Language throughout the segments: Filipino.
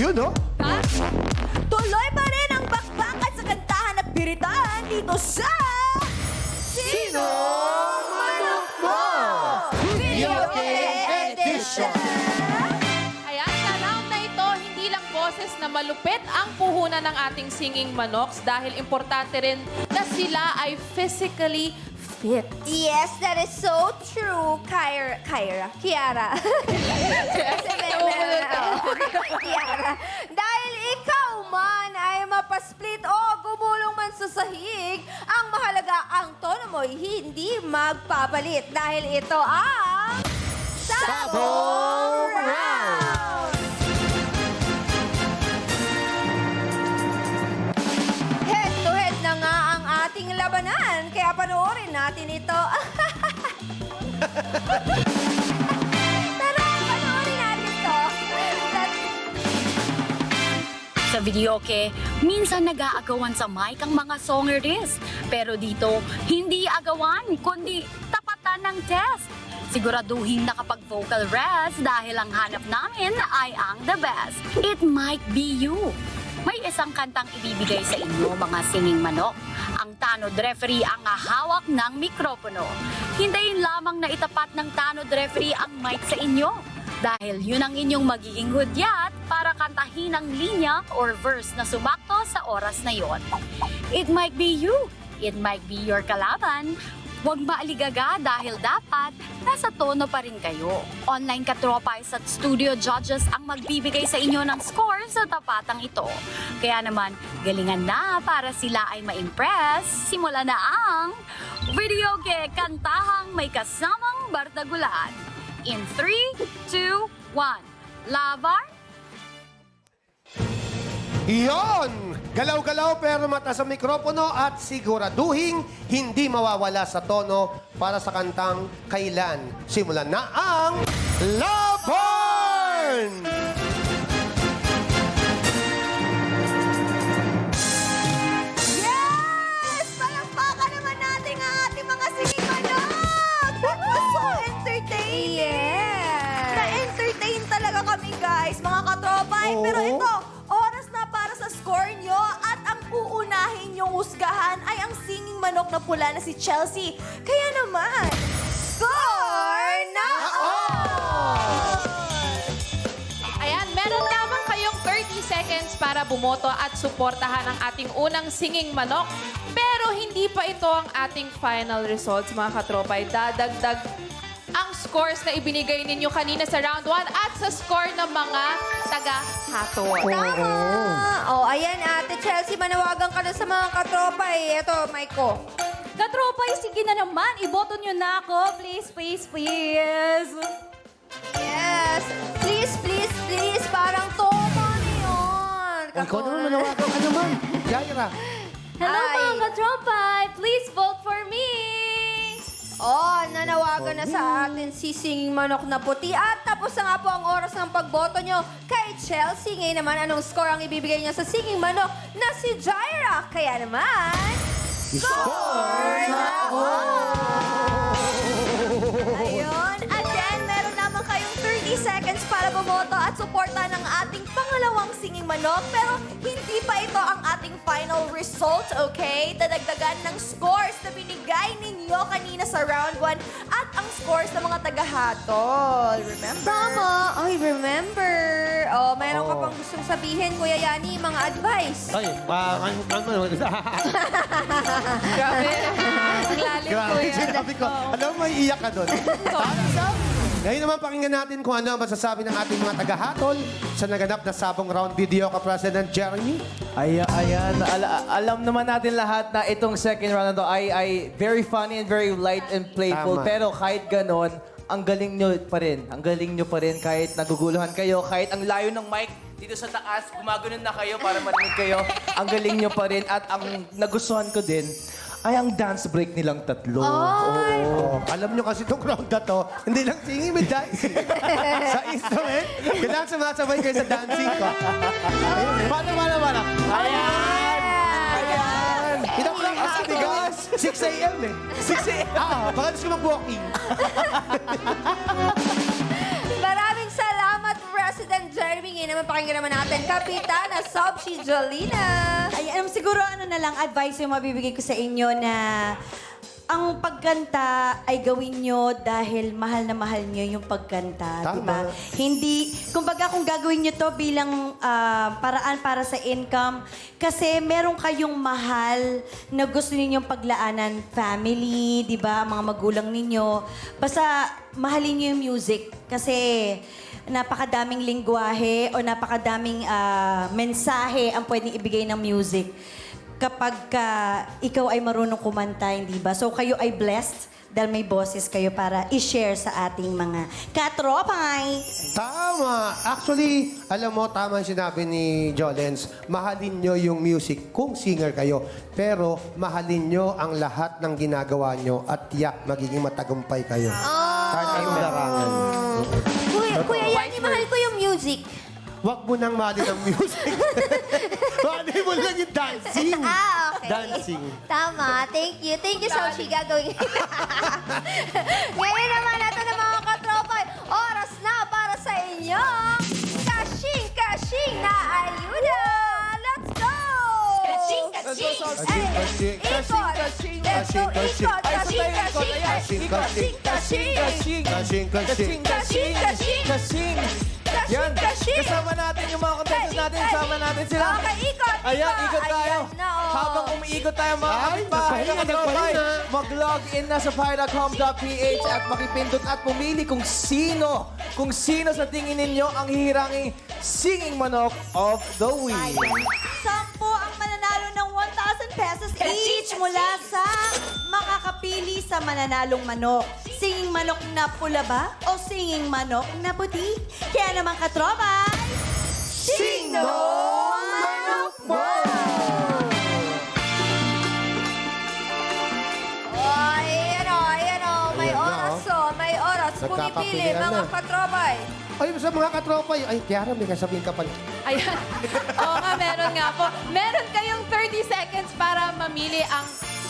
yun, no? Ha? Tuloy pa rin ang bakbakan sa kantahan at piritan dito sa... Sino Manok Mo? Video Game Edition! Ayan, sa round na ito, hindi lang boses na malupit ang puhunan ng ating singing manoks dahil importante rin na sila ay physically fit. Yes, that is so true, Kiara. Kiara. Dahil ikaw man ay mapasplit o gumulong man sa sahig, ang mahalaga ang tono mo'y hindi magpapalit dahil ito ang... Sabong Round! Head to head na nga ang ating labanan, kaya panoorin natin ito. Tara, panoorin natin ito. Sa videoke, minsan nag-aagawan sa mic ang mga songeries. Pero dito, hindi agawan, kundi tapatan ng test. Siguraduhin nakapag-vocal rest dahil ang hanap namin ay ang the best. It might be you. May isang kantang ibibigay sa inyo, mga singing manok. Ang tanod referee ang hawak ng mikropono. Hintayin lamang na itapat ng tanod referee ang mic sa inyo. Dahil yun ang inyong magiging hudyat para kantahin ang linya or verse na sumakto sa oras na yon. It might be you. It might be your kalaban. Huwag maaligaga dahil dapat nasa tono pa rin kayo. Online katropais at studio judges ang magbibigay sa inyo ng score sa tapatang ito. Kaya naman, galingan na para sila ay ma-impress. Simula na ang videoke kantahang may kasamang bardagulan. In 3, 2, 1, Lavar! Yon! Galaw-galaw pero mataas ang mikropono at siguraduhin hindi mawawala sa tono para sa kantang Kailan. Simulan na ang Laban! Yes! Palakpakan naman natin ang ating mga singing manok! That was so entertaining! Yes! Na-entertain talaga kami, guys, mga katropay. Oo. Pero ito, oras na para sa score nyo at ang uunahin nyong husgahan ay ang singing manok na pula na si Chelsea. Kaya naman, score na all! Ayan, meron lamang kayong 30 seconds para bumoto at suportahan ang ating unang singing manok. Pero hindi pa ito ang ating final results, mga katropay. Dadagdag ang scores na ibinigay ninyo kanina sa round 1 at sa score ng mga taga-hatol. Tama! Oh, ayan, Ate Chelsea, manawagan ka na sa mga katropay. Ito, Maiko. Katropay, sige na naman. Iboto nyo na ako. Please, please, please. Yes! Please, please, please! Parang toma na yun! Ikaw naman, manawagan ka naman. Jaira. Hello Ay. mga katropay. Please vote for me. Oh, nanawagan na sa atin si Singing Manok na Puti. At tapos na nga po ang oras ng pagboto nyo kay Chelsea. Ngayon naman, anong score ang ibibigay niya sa Singing Manok na si Jaira? Kaya naman, score na all! Ayun. Again, meron naman kayong 30 seconds para bumoto at suporta ng ating pangalawang Singing Manok. Pero hindi pa ito ang ating final result, okay? Dadagdagan ng scores na binigay ninyo kanina sa round 1 at ang scores ng mga taga-hatol. Remember? Tama. Ay, remember. Oh, mayroon ka pang gustong sabihin, Kuya Yani, mga advice. Ay, Grabe. Ang lalim ko grabe. yan. Sinabi ko, alam mo, may iyak ka doon. Ngayon naman, pakinggan natin kung ano ang masasabi ng ating mga taga-hatol sa naganap na sabong round video ka President Jeremy. Ayan. Alam naman natin lahat na itong second round na to ay very funny and very light and playful. Tama. Pero kahit ganon, ang galing nyo pa rin. Ang galing nyo pa rin kahit naguguluhan kayo, kahit ang layo ng mic dito sa taas, gumaganon na kayo para marinig kayo. Ang galing nyo pa rin. At ang nagustuhan ko din, ay ang dance break nilang tatlo. Oo. Alam nyo kasi itong round na to, hindi lang singing with dancing. Sa instrument, kailangan sumasabay kayo sa dancing ko. Ayun, eh. Paano? Ayan! Ilang lang kasi, guys? 6 a.m. eh. 6 a.m. Baka gusto ko mag-walking. Maraming salamat, President Jeremy. Ngayon naman, Pakinggan naman natin, Kapitana Sobshi Jolina. Ay, siguro ano na lang, advice yung mabibigay ko sa inyo na ang pagkanta ay gawin nyo dahil mahal na mahal nyo yung pagkanta, Tama. di ba? Hindi, kumbaga kung gagawin nyo to bilang paraan para sa income, kasi meron kayong mahal na gusto ninyong paglaanan, family, di ba? Mga magulang ninyo. Basta mahalin nyo yung music kasi napakadaming lingwahe o napakadaming mensahe ang pwedeng ibigay ng music kapag ikaw ay marunong kumanta, hindi ba? So kayo ay blessed dahil may boses kayo para i-share sa ating mga katropay. Tama. Actually, alam mo, tama yung sinabi ni Jolens. Mahalin nyo yung music kung singer kayo. Pero mahalin nyo ang lahat ng ginagawa nyo at tiyak magiging matagumpay kayo. Kahit anong larangan. Kuya Yani, mahal ko yung music. Huwag mo nang mahalin ang music. Mahalin mo lang yung dancing. Okay. Dancing. Tama. Thank you. Thank you, Sophie. Gagawin. Ngayon naman natin ng mga katropa. Oras na para sa inyong kashing na ayuda. Let's go! Kashing! Ay, Kashing, ikot! kashing, Let's go, kashing, ikot! kashing. Kashing! Kashing, kashing. Kasing! Yan, kasama natin yung mga contestants natin. Kasama natin sila. Okay, ikot! Ayan, ikot tayo. Ayan na, oh. Habang umiikot tayo mga Ay, kapitbahay na nagpahinga, katropay, nagpahinga. mag-log in na sa fire.com.ph at makipindot at pumili kung sino sa tingin ninyo ang hihiranging singing manok of the week. 10 ang mananalo ng 1,000 pesos each mula sa makakapili sa mananalong manok. Singing manok na pula ba o singing manok na puti? Kaya naman katropa, Sino manok mo? Ayan o. May Ayan na, oras o. May oras. Pumipili, Nagkakapilian mga na. katrobay. Ay, sa mga katropa, ay, Kiara, may kasabihin ka pala. Ayan. Oo nga, meron nga po. Meron kayong 30 seconds para mamili ang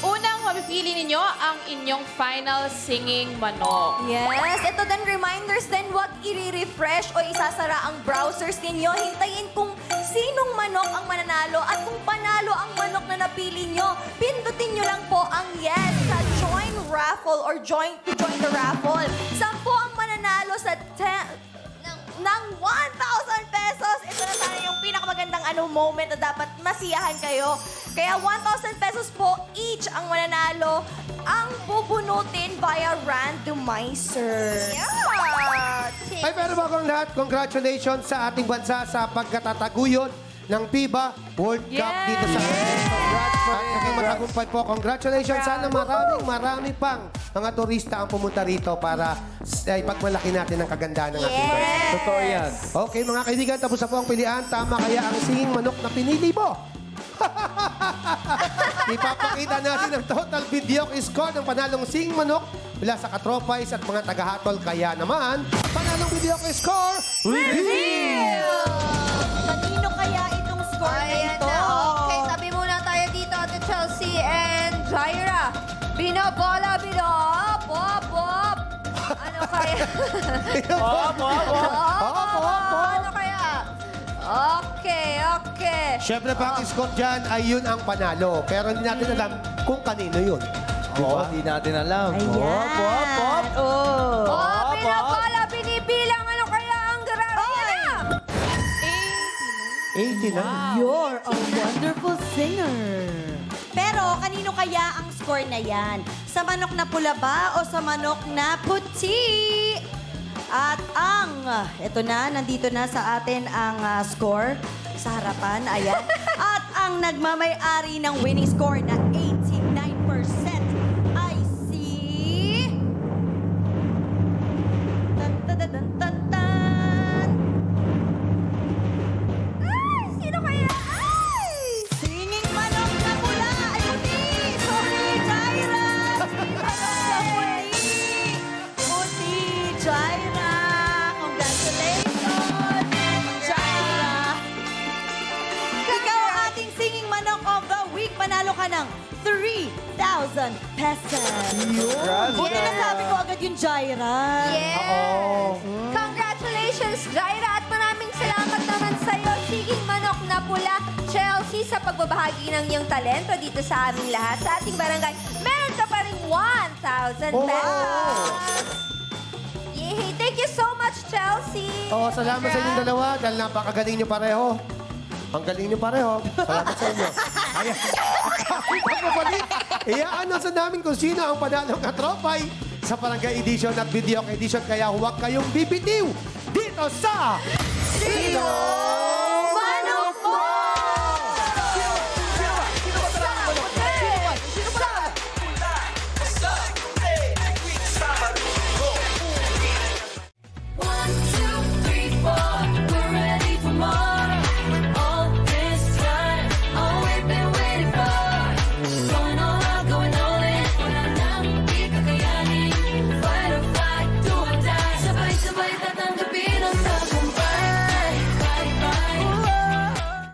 unang mapipili ninyo ang inyong final singing manok. yes, ito din reminders din, huwag i-refresh o isasara ang browsers ninyo. Hintayin kung sinong manok ang mananalo at kung panalo ang manok na napili nyo, pindutin nyo lang po ang yes sa join raffle or join the raffle. 10 ang mananalo sa ng 1,000 pesos. Ito na sana yung pinakamagandang moment na dapat masiyahan kayo. Kaya 1,000 pesos po each ang mananalo. Ang bubunutin via randomizer. Yeah. Ay, pero bago ang lahat, congratulations sa ating bansa sa pagkatataguyod ng FIBA World Cup Yes! dito sa At naging matagumpay po. Congratulations. Sana marami pang mga turista ang pumunta rito para ipagmalaki natin ang kagandahan ng ating bansa. Totoo yan. Okay, mga kaibigan, tapos na po ang pilihan. Tama kaya ang singing manok na pinili mo? Ipapakita natin ang total video score ng panalong singing manok mula sa katropais at mga tagahatol. Kaya naman, panalong video score, reveal! Kanino kaya itong score na Ayan ito? na. Okay, sabi muna tayo dito, Ate Chelsea and Jaira. Binobola, Bob. Ano kaya? Ano kaya? Okay. Siyempre pa ang score dyan ay yun ang panalo. Pero hindi natin alam kung kanino yun. Oo, hindi natin alam. Ayan. Oh. Binobola, binibilang. Ano kaya ang garami? 80 na. You're a wonderful singer. Pero kanino kaya ang score na yan? Sa manok na pula ba o sa manok na puti? At ito na, nandito na sa atin ang score sa harapan. Ayan. At ang nagmamay-ari ng winning score na 89% ay si... Tan-tan-tan-tan-tan. Ay, sino kaya? Ay! Singing manok na pula ay puti! Sorry, Jaira! Puti, Jaira! Congratulations, Jaira! Ikaw ang ating singing manok of the week. Panalo ka ng 3,000 pesos. Buti na sabi ko agad yung Jaira. Yes! Congratulations, Jaira! At maraming salamat naman sa'yo. Singing Manok na Pula. Chelsea, sa pagbabahagi ng iyong talento dito sa aming lahat, sa ating barangay, meron ka pa rin 1,000 Oh, pesos. wow. Yay! Thank you so much, Chelsea! Oo, salamat sa inyong dalawa dahil napakagaling nyo pareho. Ang galing nyo pareho. Salamat sa inyo. Ayan. Pagbabalik, i-announce namin kung sino ang panalong katropay sa Barangay Edition at Video Edition. Kaya huwag kayong bibitiw dito sa Sino Manok Mo? One, two, three, four. We're ready for more. All this time, all we've been waiting for. Going all out, going all in. Wala nang di kakayanin. Fight or flight, do or die. Sabay-sabay tatanggapin.